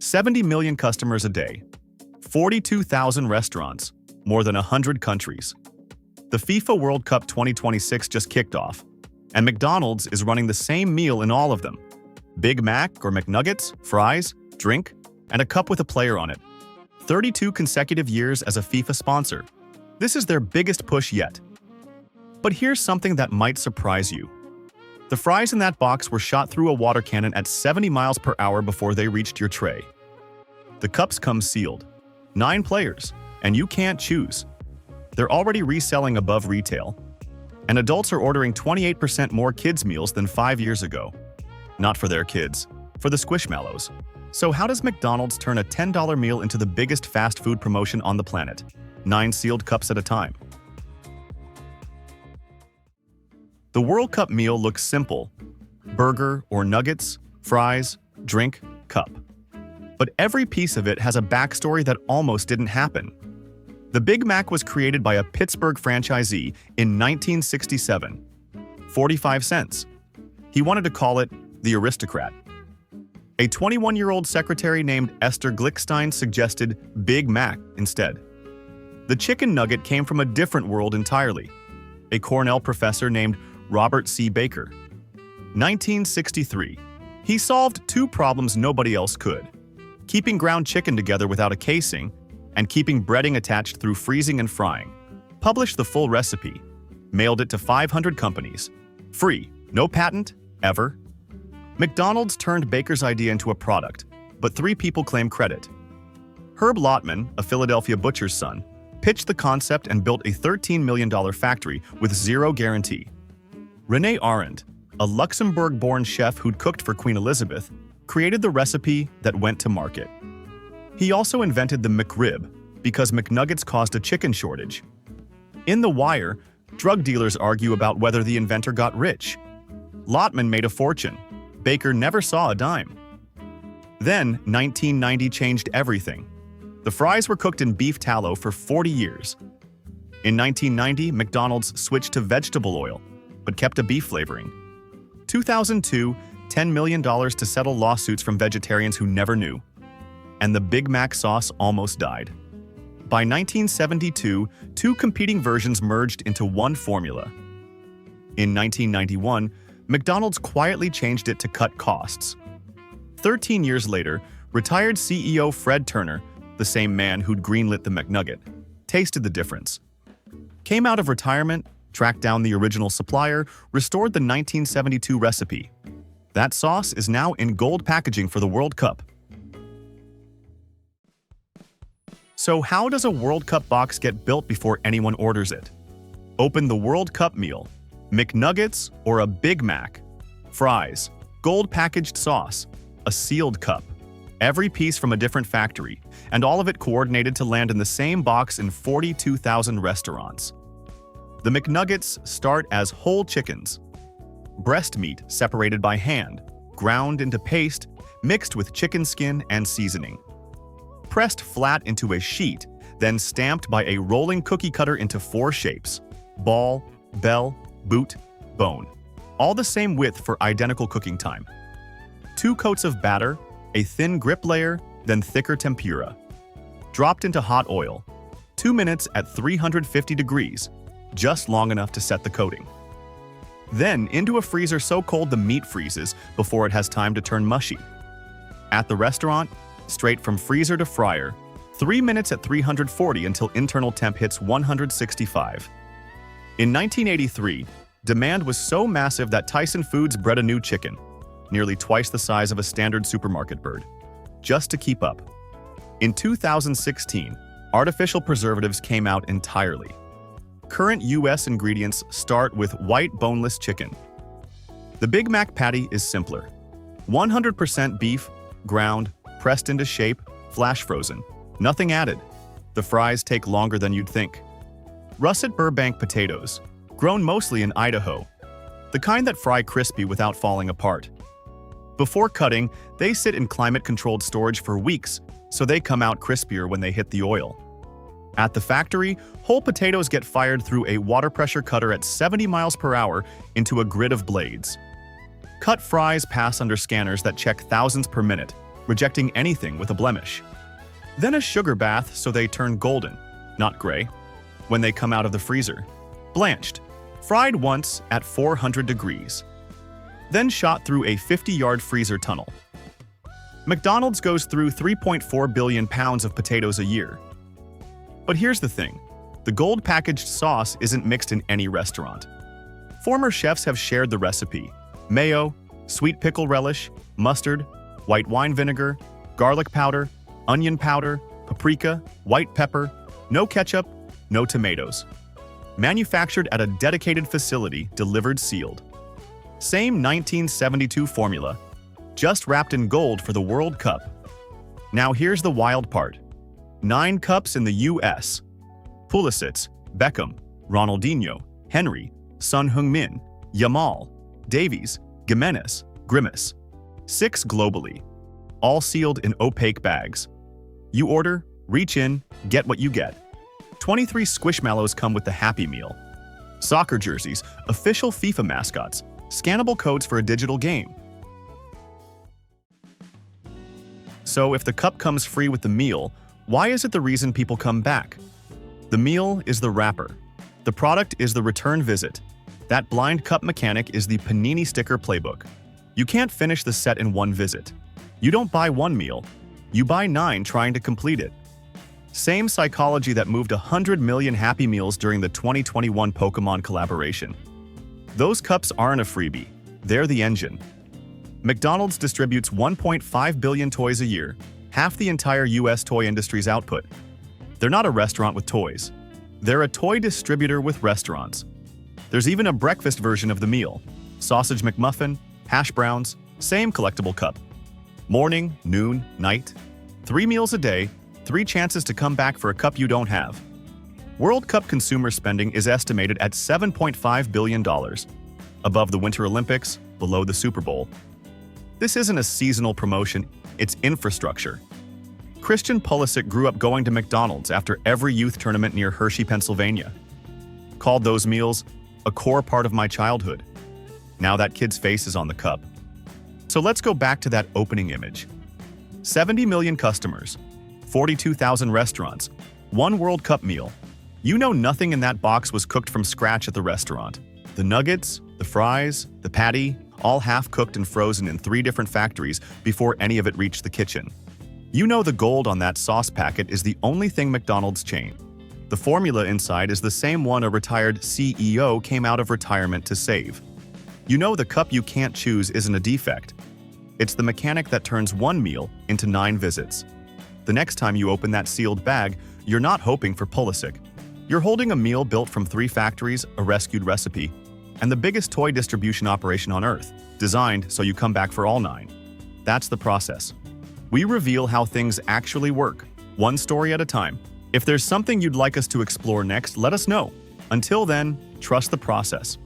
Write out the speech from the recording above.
70 million customers a day, 42,000 restaurants, more than 100 countries. The FIFA World Cup 2026 just kicked off, and McDonald's is running the same meal in all of them. Big Mac or McNuggets, fries, drink, and a cup with a player on it. 32 consecutive years as a FIFA sponsor. This is their biggest push yet. But here's something that might surprise you. The fries in that box were shot through a water cannon at 70 miles per hour before they reached your tray. The cups come sealed. 9 players, and you can't choose. They're already reselling above retail. And adults are ordering 28% more kids' meals than 5 years ago. Not for their kids, for the Squishmallows. So how does McDonald's turn a $10 meal into the biggest fast food promotion on the planet? 9 sealed cups at a time. The World Cup meal looks simple. Burger or nuggets, fries, drink, cup. But every piece of it has a backstory that almost didn't happen. The Big Mac was created by a Pittsburgh franchisee in 1967. 45 cents. He wanted to call it the Aristocrat. A 21-year-old secretary named Esther Glickstein suggested Big Mac instead. The chicken nugget came from a different world entirely. A Cornell professor named Robert C. Baker. 1963. He solved 2 problems nobody else could: keeping ground chicken together without a casing, and keeping breading attached through freezing and frying. Published the full recipe. Mailed it to 500 companies. Free, no patent, ever. McDonald's turned Baker's idea into a product, but 3 people claim credit. Herb Lotman, a Philadelphia butcher's son, pitched the concept and built a $13 million factory with 0 guarantee. René Arendt, a Luxembourg-born chef who'd cooked for Queen Elizabeth, created the recipe that went to market. He also invented the McRib because McNuggets caused a chicken shortage. In The Wire, drug dealers argue about whether the inventor got rich. Lotman made a fortune. Baker never saw a dime. Then, 1990 changed everything. The fries were cooked in beef tallow for 40 years. In 1990, McDonald's switched to vegetable oil, but kept a beef flavoring. 2002, $10 million to settle lawsuits from vegetarians who never knew. And the Big Mac sauce almost died. By 1972, 2 competing versions merged into one formula. In 1991, McDonald's quietly changed it to cut costs. 13 years later, retired CEO Fred Turner, the same man who'd greenlit the McNugget, tasted the difference. Came out of retirement, tracked down the original supplier, restored the 1972 recipe. That sauce is now in gold packaging for the World Cup. So how does a World Cup box get built before anyone orders it? Open the World Cup meal. McNuggets or a Big Mac. Fries. Gold packaged sauce. A sealed cup. Every piece from a different factory, and all of it coordinated to land in the same box in 42,000 restaurants. The McNuggets start as whole chickens. Breast meat separated by hand, ground into paste, mixed with chicken skin and seasoning. Pressed flat into a sheet, then stamped by a rolling cookie cutter into 4 shapes: ball, bell, boot, bone. All the same width for identical cooking time. 2 coats of batter, a thin grip layer, then thicker tempura. Dropped into hot oil. 2 minutes at 350 degrees, just long enough to set the coating. Then into a freezer so cold the meat freezes before it has time to turn mushy. At the restaurant, straight from freezer to fryer, 3 minutes at 340 until internal temp hits 165. In 1983, demand was so massive that Tyson Foods bred a new chicken, nearly twice the size of a standard supermarket bird, just to keep up. In 2016, artificial preservatives came out entirely. Current U.S. ingredients start with white boneless chicken. The Big Mac patty is simpler. 100% beef, ground, pressed into shape, flash frozen. Nothing added. The fries take longer than you'd think. Russet Burbank potatoes, grown mostly in Idaho. The kind that fry crispy without falling apart. Before cutting, they sit in climate-controlled storage for weeks, so they come out crispier when they hit the oil. At the factory, whole potatoes get fired through a water pressure cutter at 70 miles per hour into a grid of blades. Cut fries pass under scanners that check thousands per minute, rejecting anything with a blemish. Then a sugar bath so they turn golden, not gray, when they come out of the freezer. Blanched, fried once at 400 degrees. Then shot through a 50-yard freezer tunnel. McDonald's goes through 3.4 billion pounds of potatoes a year. But here's the thing. The gold packaged sauce isn't mixed in any restaurant. Former chefs have shared the recipe. Mayo, sweet pickle relish, mustard, white wine vinegar, garlic powder, onion powder, paprika, white pepper, no ketchup, no tomatoes. Manufactured at a dedicated facility, delivered sealed. Same 1972 formula, just wrapped in gold for the World Cup. Now here's the wild part. 9 cups in the US. Pulisic, Beckham, Ronaldinho, Henry, Son Heung-min, Yamal, Davies, Gimenez, Grimace. 6 globally, all sealed in opaque bags. You order, reach in, get what you get. 23 Squishmallows come with the Happy Meal. Soccer jerseys, official FIFA mascots, scannable codes for a digital game. So if the cup comes free with the meal, why is it the reason people come back? The meal is the wrapper. The product is the return visit. That blind cup mechanic is the panini sticker playbook. You can't finish the set in one visit. You don't buy one meal. You buy 9 trying to complete it. Same psychology that moved 100 million Happy Meals during the 2021 Pokémon collaboration. Those cups aren't a freebie. They're the engine. McDonald's distributes 1.5 billion toys a year, half the entire US toy industry's output. They're not a restaurant with toys. They're a toy distributor with restaurants. There's even a breakfast version of the meal. Sausage McMuffin, hash browns, same collectible cup. Morning, noon, night. 3 meals a day, 3 chances to come back for a cup you don't have. World Cup consumer spending is estimated at $7.5 billion. Above the Winter Olympics, below the Super Bowl. This isn't a seasonal promotion, it's infrastructure. Christian Pulisic grew up going to McDonald's after every youth tournament near Hershey, Pennsylvania. Called those meals a core part of my childhood. Now that kid's face is on the cup. So let's go back to that opening image. 70 million customers, 42,000 restaurants, 1 World Cup meal. You know nothing in that box was cooked from scratch at the restaurant. The nuggets, the fries, the patty, all half-cooked and frozen in 3 different factories before any of it reached the kitchen. You know the gold on that sauce packet is the only thing McDonald's chain. The formula inside is the same one a retired CEO came out of retirement to save. You know the cup you can't choose isn't a defect. It's the mechanic that turns 1 meal into 9 visits. The next time you open that sealed bag, you're not hoping for Pulisic. You're holding a meal built from 3 factories, a rescued recipe, and the biggest toy distribution operation on Earth, designed so you come back for all 9. That's the process. We reveal how things actually work, one story at a time. If there's something you'd like us to explore next, let us know. Until then, trust the process.